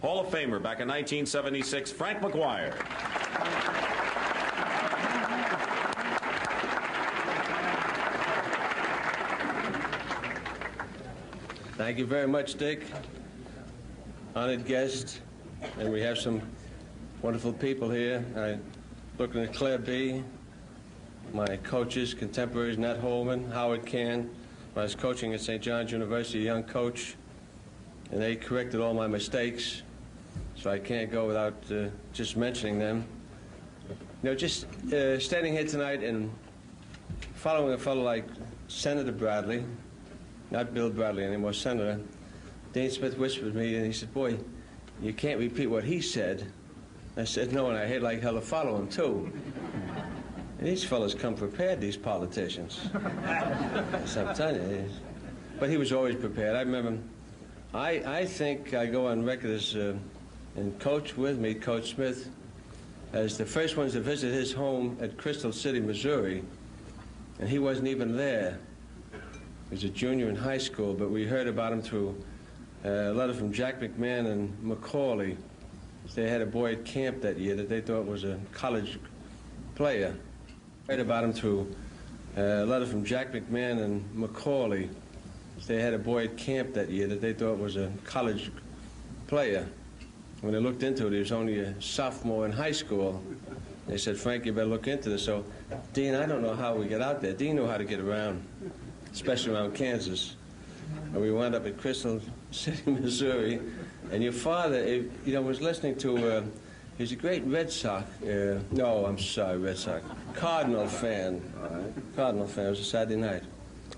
Hall of Famer back in 1976, Frank McGuire. Thank you very much, Dick. Honored guest, and we have some wonderful people here. Looking at Claire B., my coaches, contemporaries, Nat Holman, Howard Kahn. When I was coaching at St. John's University, a young coach, and they corrected all my mistakes, so I can't go without just mentioning them. You know, just standing here tonight and following a fellow like Senator Bradley, not Bill Bradley anymore, Senator, Dean Smith whispered to me, and he said, "Boy, you can't repeat what he said." I said, "No, and I hate like hell to follow him, too." And these fellows come prepared, these politicians. So I'm telling you. But he was always prepared. I remember, I think I go on record as, and Coach with me, Coach Smith, as the first ones to visit his home at Crystal City, Missouri. And he wasn't even there. He was a junior in high school, but we heard about him through a letter from Jack McMahon and Macaulay. They had a boy at camp that year that they thought was a college player. Heard about him through a letter from Jack McMahon and Macaulay. They had a boy at camp that year that they thought was a college player. When they looked into it, he was only a sophomore in high school. They said, "Frank, you better look into this." So, Dean, I don't know how we get out there. Dean knew how to get around, especially around Kansas. And we wound up at Crystal City, Missouri. And your father, you know, was listening to, he's a great Red Sox, no, I'm sorry, Red Sox, Cardinal fan. Cardinal fan. It was a Saturday night.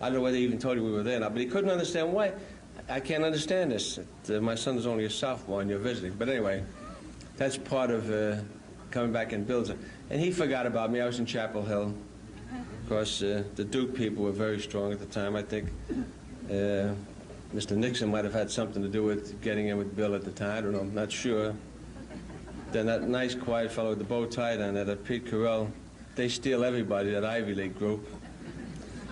I don't know whether he even told you we were there or not, but he couldn't understand why. I can't understand this. My son is only a sophomore and you're visiting. But anyway, that's part of coming back and building. And he forgot about me. I was in Chapel Hill. Of course, the Duke people were very strong at the time. I think Mr. Nixon might have had something to do with getting in with Bill at the time. I don't know. I'm not sure. Then that nice, quiet fellow with the bow tie on that, Pete Carell, they steal everybody, that Ivy League group.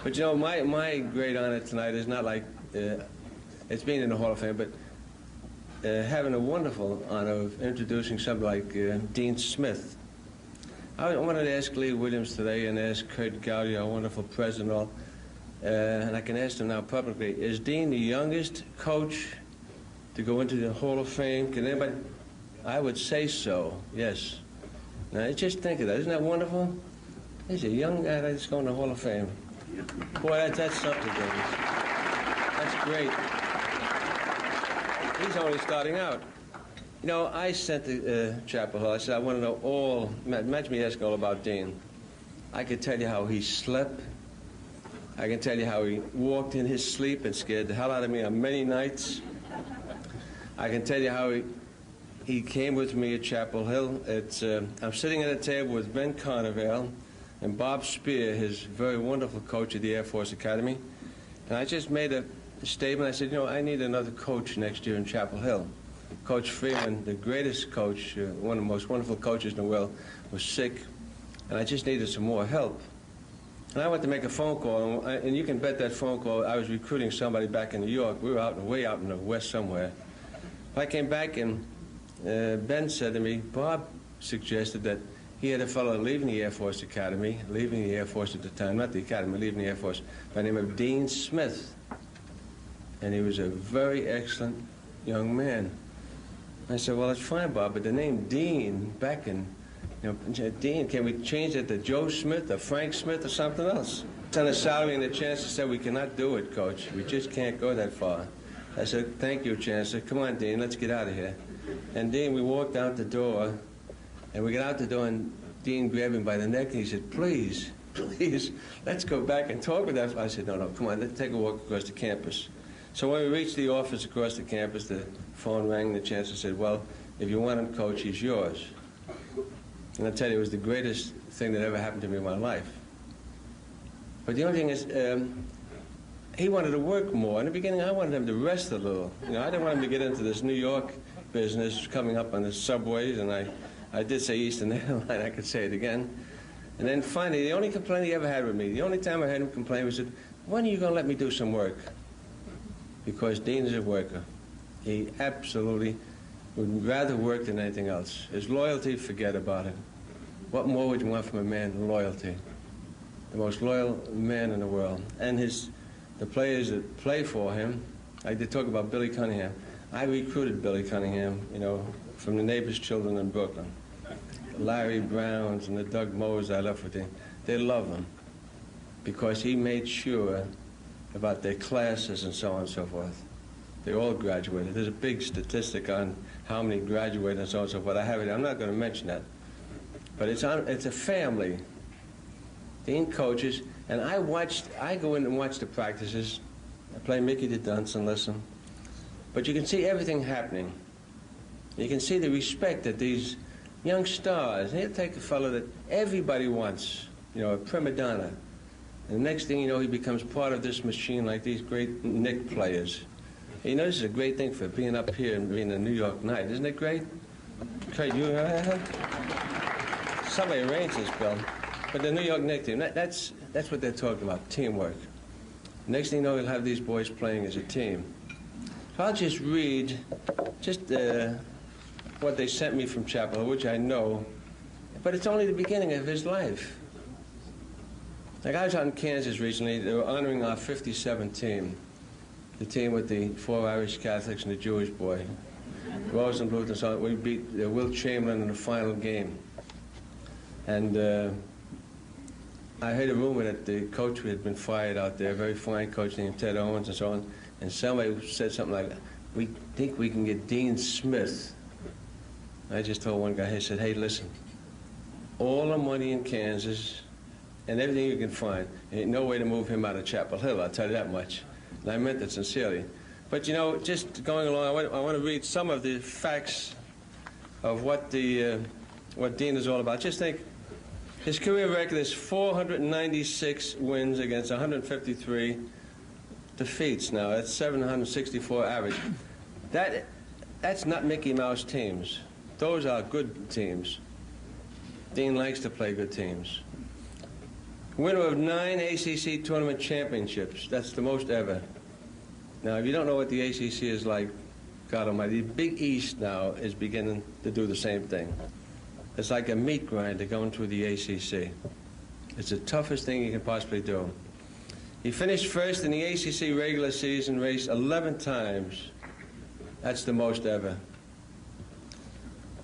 But, you know, my great honor tonight is not like it's being in the Hall of Fame, but having a wonderful honor of introducing somebody like Dean Smith. I wanted to ask Lee Williams today and ask Kurt Gowdy, our wonderful president, and I can ask him now publicly, is Dean the youngest coach to go into the Hall of Fame? Can anybody? I would say so, yes. Now, just think of that. Isn't that wonderful? He's a young guy that's going to the Hall of Fame. Boy, that's something, Dennis. That's great. He's only starting out. You know, I sent to Chapel Hill. I said, I want to know all, imagine me asking all about Dean. I could tell you how he slept. I can tell you how he walked in his sleep and scared the hell out of me on many nights. I can tell you how he came with me at Chapel Hill. I'm sitting at a table with Ben Carnevale and Bob Spear, his very wonderful coach at the Air Force Academy. And I just made a statement. I said, you know, I need another coach next year in Chapel Hill. Coach Freeman, the greatest coach, one of the most wonderful coaches in the world, was sick, and I just needed some more help. And I went to make a phone call, and you can bet that phone call, I was recruiting somebody back in New York. We were way out in the West somewhere. I came back, and Ben said to me, Bob suggested that he had a fellow leaving the Air Force Academy, leaving the Air Force at the time, not the Academy, leaving the Air Force, by the name of Dean Smith. And he was a very excellent young man. I said, well, that's fine, Bob, but the name Dean back in, you know, Dean, can we change it to Joe Smith or Frank Smith or something else? On a salary and the chancellor said, we cannot do it, Coach. We just can't go that far. I said, thank you, Chancellor. Come on, Dean, let's get out of here. And Dean, we walked out the door, and we got out the door, and Dean grabbed him by the neck, and he said, please, let's go back and talk with that. I said, no, come on, let's take a walk across the campus. So when we reached the office across the campus, the phone rang, and the chancellor said, well, if you want him, Coach, he's yours. And I tell you, it was the greatest thing that ever happened to me in my life. But the only thing is, he wanted to work more. In the beginning, I wanted him to rest a little. You know, I didn't want him to get into this New York business coming up on the subways, and I did say Eastern Airline, I could say it again. And then finally, the only complaint he ever had with me, the only time I heard him complain was, when are you going to let me do some work? Because Dean is a worker. He absolutely would rather work than anything else. His loyalty, forget about it. What more would you want from a man than loyalty? The most loyal man in the world. And the players that play for him, like they talk about Billy Cunningham. I recruited Billy Cunningham, you know, from the neighbor's children in Brooklyn. The Larry Browns and the Doug Moes I left with him. They love him because he made sure about their classes and so on and so forth. They all graduated. There's a big statistic on how many graduated and so on and so forth. I have it. I'm not going to mention that. But it's a family. Dean coaches, and I go in and watch the practices. I play Mickey the Dunce and listen. But you can see everything happening. You can see the respect that these young stars, he'll take a fellow that everybody wants, you know, a prima donna. And the next thing you know, he becomes part of this machine like these great Knick players. You know, this is a great thing for being up here and being a New York Knight. Isn't it great? Craig, you somebody arranged this, Bill. But the New York Knicks team, that's what they're talking about, teamwork. Next thing you know, you'll have these boys playing as a team. So I'll just read what they sent me from Chapel Hill, which I know, but it's only the beginning of his life. Like I was out in Kansas recently, they were honoring our 57 team, the team with the 4 Irish Catholics and the Jewish boy. Rose and Bluth and so on. We beat Will Chamberlain in the final game. And I heard a rumor that the coach had been fired out there, a very fine coach named Ted Owens and so on, and somebody said something like, we think we can get Dean Smith. I just told one guy, he said, hey, listen, all the money in Kansas and everything you can find, ain't no way to move him out of Chapel Hill, I'll tell you that much. And I meant that sincerely. But, you know, just going along, I want to read some of the facts of what Dean is all about. Just think, his career record is 496 wins against 153 defeats now. That's 764 average. That's not Mickey Mouse teams. Those are good teams. Dean likes to play good teams. Winner of 9 ACC tournament championships. That's the most ever. Now, if you don't know what the ACC is like, God almighty, the Big East now is beginning to do the same thing. It's like a meat grinder going through the ACC. It's the toughest thing you can possibly do. He finished first in the ACC regular season race 11 times. That's the most ever.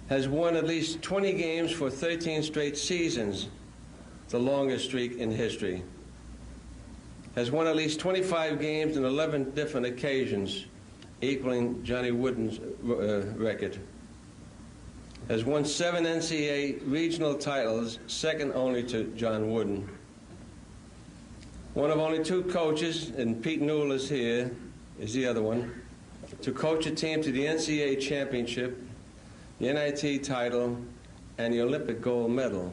Has won at least 20 games for 13 straight seasons, the longest streak in history. Has won at least 25 games on 11 different occasions, equaling Johnny Wooden's record. Has won 7 NCAA regional titles, second only to John Wooden. One of only 2 coaches, and Pete Newell is here, is the other one, to coach a team to the NCAA championship, the NIT title, and the Olympic gold medal.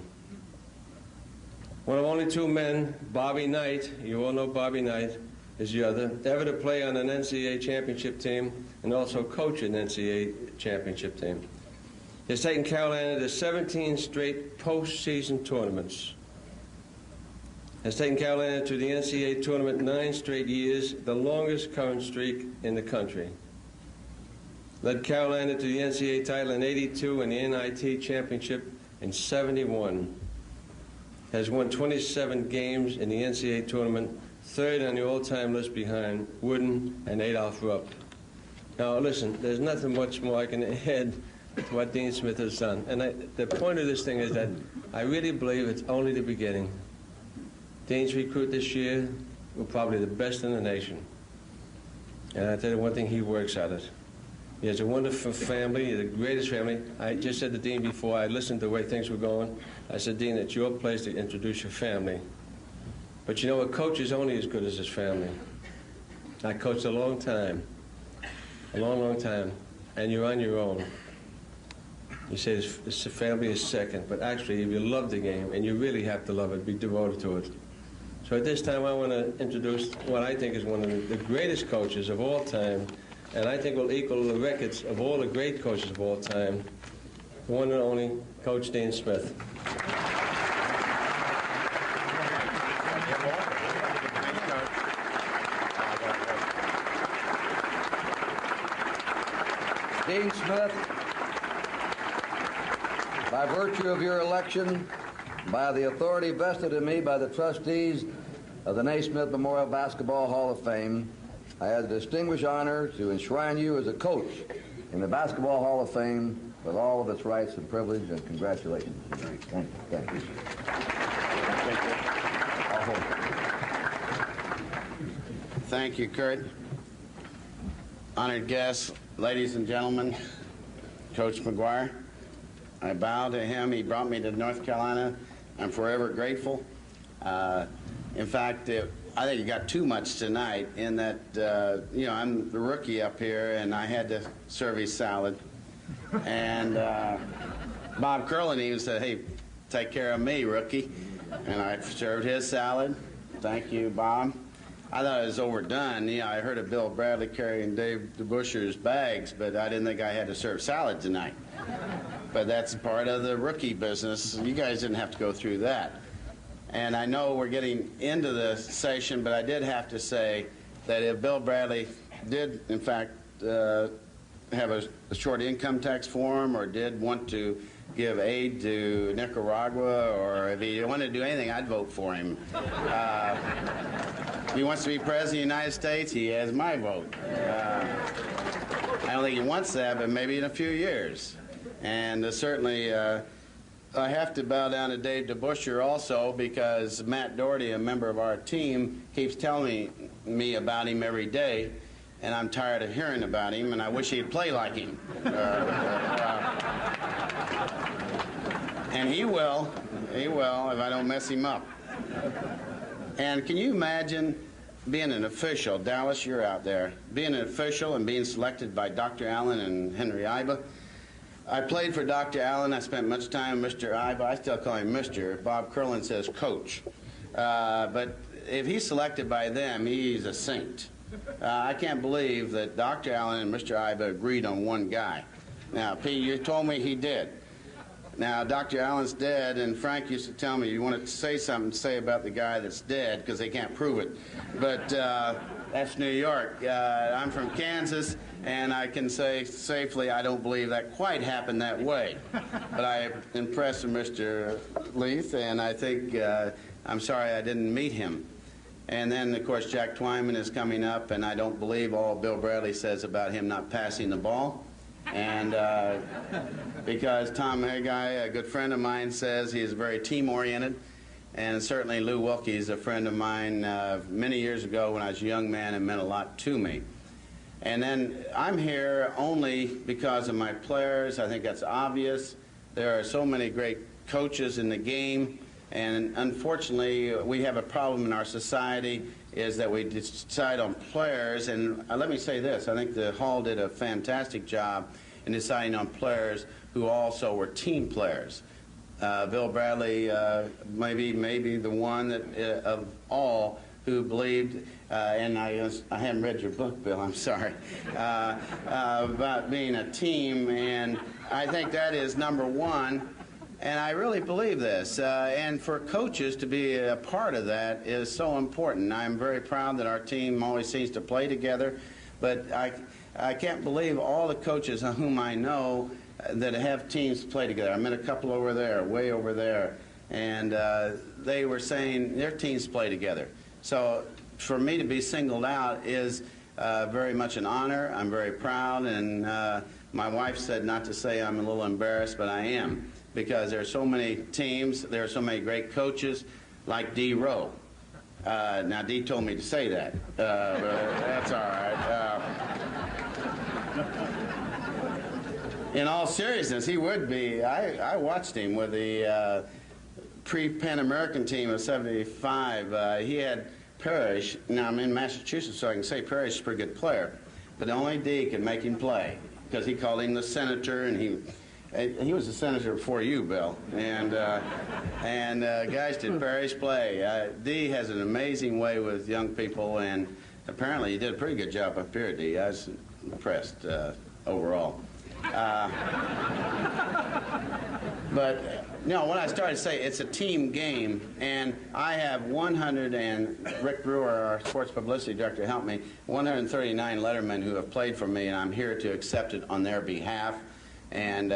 One of only 2 men, Bobby Knight, you all know Bobby Knight, is the other, ever to play on an NCAA championship team and also coach an NCAA championship team. He has taken Carolina to 17 straight postseason tournaments. Has taken Carolina to the NCAA tournament 9 straight years, the longest current streak in the country. Led Carolina to the NCAA title in '82 and the NIT championship in '71. Has won 27 games in the NCAA tournament, 3rd on the all-time list behind Wooden and Adolph Rupp. Now listen, there's nothing much more I can add to what Dean Smith has done. And the point of this thing is that I really believe it's only the beginning. Dean's recruit this year were probably the best in the nation. And I tell you one thing, he works at it. He has a wonderful family, the greatest family. I just said to Dean before, I listened to the way things were going. I said, Dean, it's your place to introduce your family. But you know, a coach is only as good as his family. I coached a long time, long time, and you're on your own. You say this family is second, but actually, if you love the game, and you really have to love it, be devoted to it. So at this time, I want to introduce what I think is one of the greatest coaches of all time, and I think will equal the records of all the great coaches of all time, the one and only Coach Dean Smith. Dean Smith By virtue of your election, by the authority vested in me by the trustees of the Naismith Memorial Basketball Hall of Fame, I have the distinguished honor to enshrine you as a coach in the Basketball Hall of Fame with all of its rights and privilege, and congratulations. Thank you. Thank you. Thank you, Kurt. Honored guests, ladies and gentlemen, Coach McGuire, I bow to him. He brought me to North Carolina. I'm forever grateful. In fact, I think he got too much tonight in that, I'm the rookie up here, and I had to serve his salad. And Bob Curlin even said, hey, take care of me, rookie. And I served his salad. Thank you, Bob. I thought it was overdone. I heard of Bill Bradley carrying Dave DeBuscher's bags, but I didn't think I had to serve salad tonight. But that's part of the rookie business. You guys didn't have to go through that. And I know we're getting into the session, but I did have to say that if Bill Bradley did, in fact, have a short income tax form or did want to give aid to Nicaragua, or if he wanted to do anything, I'd vote for him. If he wants to be president of the United States, he has my vote. I don't think he wants that, but maybe in a few years. And certainly, I have to bow down to Dave DeBuscher also, because Matt Doherty, a member of our team, keeps telling me about him every day, and I'm tired of hearing about him, and I wish he'd play like him. And he will, if I don't mess him up. And can you imagine being an official? Dallas, you're out there. Being an official and being selected by Dr. Allen and Henry Iba. I played for Dr. Allen. I spent much time with Mr. Iba. I still call him Mr. Bob Curlin says Coach. But if he's selected by them, he's a saint. I can't believe that Dr. Allen and Mr. Iba agreed on one guy. Now, Pete, you told me he did. Now, Dr. Allen's dead, and Frank used to tell me, you want to say something, say about the guy that's dead, because they can't prove it. But that's New York. I'm from Kansas, and I can say safely I don't believe that quite happened that way. But I am impressed with Mr. Leith, and I think I'm sorry I didn't meet him. And then, of course, Jack Twyman is coming up, and I don't believe all Bill Bradley says about him not passing the ball. And because Tom Haggai, a good friend of mine, says he is very team-oriented, and certainly Lou Wilkie is a friend of mine many years ago when I was a young man and meant a lot to me. And then I'm here only because of my players. I think that's obvious. There are so many great coaches in the game, and unfortunately we have a problem in our society is that we decide on players, and let me say this, I think the Hall did a fantastic job in deciding on players who also were team players. Bill Bradley maybe the one that, of all who believed, and I haven't read your book, Bill, I'm sorry, about being a team, and I think that is number one. And I really believe this, and for coaches to be a part of that is so important. I'm very proud that our team always seems to play together, but I can't believe all the coaches whom I know that have teams play together. I met a couple over there, way over there, and they were saying their teams play together. So for me to be singled out is very much an honor. I'm very proud, and my wife said not to say I'm a little embarrassed, but I am. Because there are so many teams, there are so many great coaches, like D. Rowe. Now, D. told me to say that, but that's all right. In all seriousness, he would be. I watched him with the pre-Pan American team of '75. He had Parrish. Now, I'm in Massachusetts, so I can say Parrish is a pretty good player. But only D could make him play, because he called him the senator, and he was a senator before you, Bill, and guys, did Parrish play? D has an amazing way with young people, and apparently he did a pretty good job up here, D. I was impressed overall. But when I started to say it's a team game, and I have Rick Brewer, our sports publicity director, helped me, 139 lettermen who have played for me, and I'm here to accept it on their behalf. And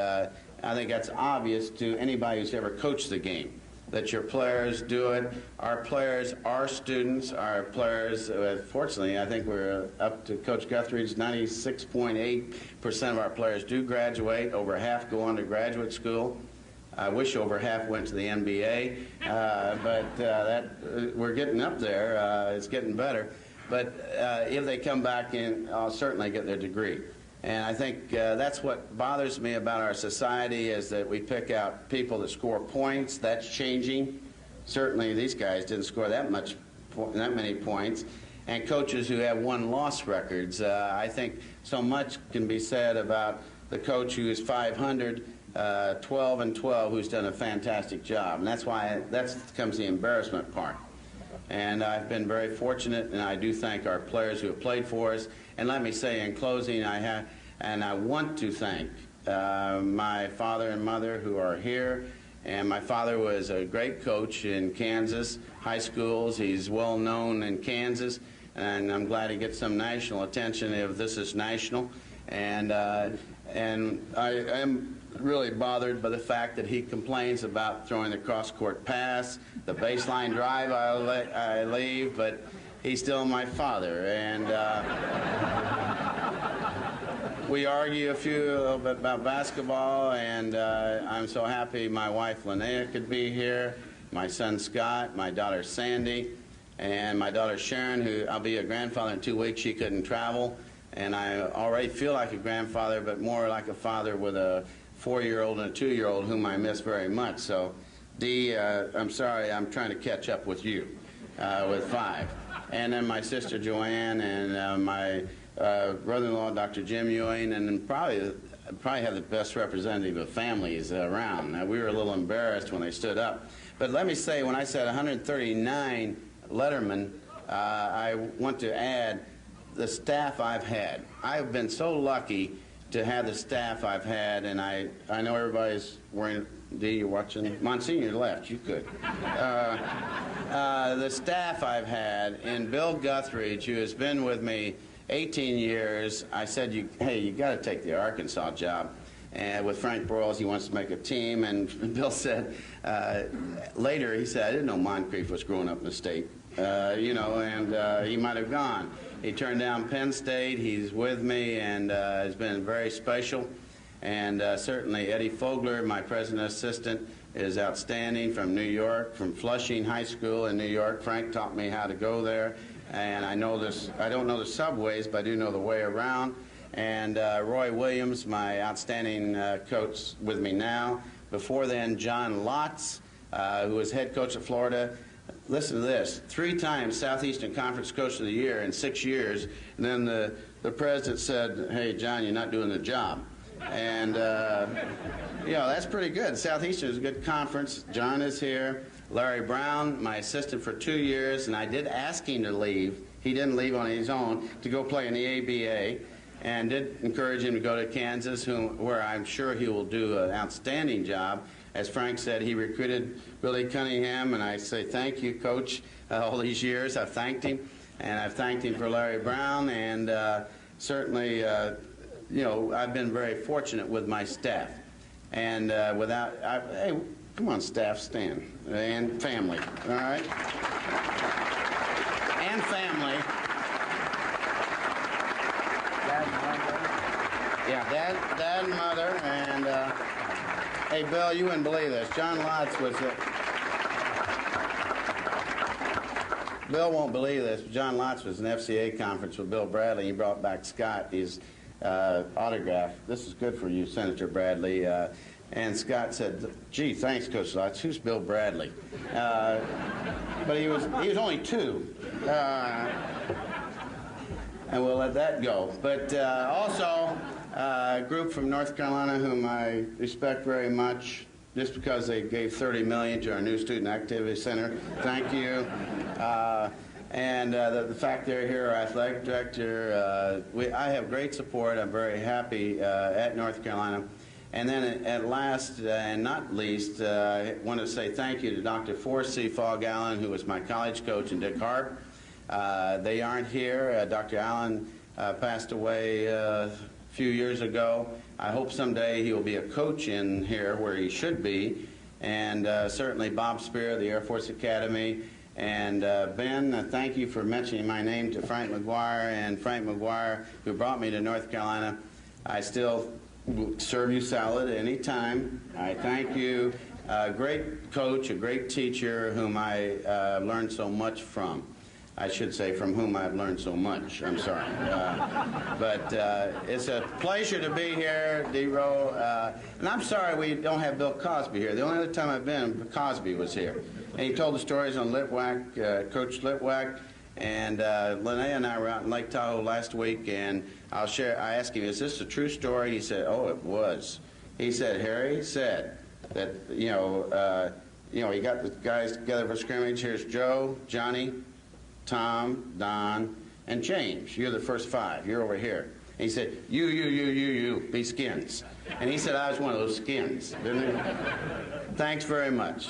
I think that's obvious to anybody who's ever coached the game, that your players do it. Our players are students. Our players, fortunately, I think we're up to Coach Guthrie's 96.8% of our players do graduate. Over half go on to graduate school. I wish over half went to the NBA, but we're getting up there. It's getting better. But if they come back in, I'll certainly get their degree. And I think that's what bothers me about our society, is that we pick out people that score points. That's changing. Certainly these guys didn't score that many points. And coaches who have won-loss records. I think so much can be said about the coach who is 500, 12-12, who's done a fantastic job. And that's why that comes the embarrassment part. And I've been very fortunate, and I do thank our players who have played for us. And let me say in closing, I want to thank my father and mother who are here. And my father was a great coach in Kansas high schools. He's well known in Kansas, and I'm glad he gets some national attention if this is national. And I am really bothered by the fact that he complains about throwing the cross-court pass, the baseline drive I leave, but he's still my father. And we argue a little bit about basketball, and I'm so happy my wife Linnea could be here, my son Scott, my daughter Sandy, and my daughter Sharon, who I'll be a grandfather in 2 weeks. She couldn't travel, and I already feel like a grandfather, but more like a father with a 4-year-old and a 2-year-old whom I miss very much. So, Dee, I'm sorry, I'm trying to catch up with you with 5. And then my sister Joanne, and my brother-in-law Dr. Jim Ewing, and then probably have the best representative of families around. Now, we were a little embarrassed when they stood up. But let me say, when I said 139 lettermen, I want to add the staff I've had. I've been so lucky to have the staff I've had, and I know everybody's wearing, Dee, you're watching? Monsignor left, you could. The staff I've had, and Bill Guthridge, who has been with me 18 years, I said, hey, you got to take the Arkansas job. And with Frank Broyles, he wants to make a team, and Bill said, later he said, I didn't know Moncrief was growing up in the state, and he might have gone. He turned down Penn State. He's with me, and has been very special. And certainly Eddie Fogler, my president assistant, is outstanding, from New York, from Flushing High School in New York. Frank taught me how to go there. And I don't know the subways, but I do know the way around. And Roy Williams, my outstanding coach with me now. Before then, John Lotz, who was head coach at Florida. Listen to this, 3 times Southeastern Conference Coach of the Year in 6 years. And then the president said, hey, John, you're not doing the job. And, that's pretty good. Southeastern is a good conference. John is here. Larry Brown, my assistant for 2 years, and I did ask him to leave. He didn't leave on his own, to go play in the ABA, and did encourage him to go to Kansas, where I'm sure he will do an outstanding job. As Frank said, he recruited Billy Cunningham, and I say thank you, Coach. All these years I've thanked him, and I've thanked him for Larry Brown, and certainly, I've been very fortunate with my staff. And hey, come on, staff, stand. And family, all right? And family. Dad and mother, and hey, Bill, you wouldn't believe this. John Lotz was Bill won't believe this, but John Lotz was an FCA conference with Bill Bradley. He brought back Scott, his autograph. This is good for you, Senator Bradley. And Scott said, gee, thanks, Coach Lotz. Who's Bill Bradley? But he was only 2. And we'll let that go. But also, a group from North Carolina whom I respect very much, just because they gave $30 million to our new Student Activity Center. Thank you. And the fact they're here, our athletic director, I have great support. I'm very happy at North Carolina. And then at last and not least, I want to say thank you to Dr. Forrest C. Fogg Allen, who was my college coach, and Dick Harp. They aren't here. Dr. Allen passed away a few years ago, I hope someday he'll be a coach in here where he should be. And certainly Bob Spear of the Air Force Academy. And Ben, thank you for mentioning my name to Frank McGuire. And Frank McGuire, who brought me to North Carolina, I still will serve you salad any time. I thank you. A great coach, a great teacher whom I learned so much from. I should say from whom I've learned so much. I'm sorry. But it's a pleasure to be here, D-Row. And I'm sorry we don't have Bill Cosby here. The only other time I've been, Cosby was here. And he told the stories on Litwack, Coach Litwack. And Linnea and I were out in Lake Tahoe last week, and I asked him, is this a true story? He said, oh, it was. He said, Harry said that, he got the guys together for scrimmage. Here's Joe, Johnny, Tom, Don, and James. You're the first five. You're over here. And he said, you, be skins. And he said I was one of those skins, didn't he? Thanks very much.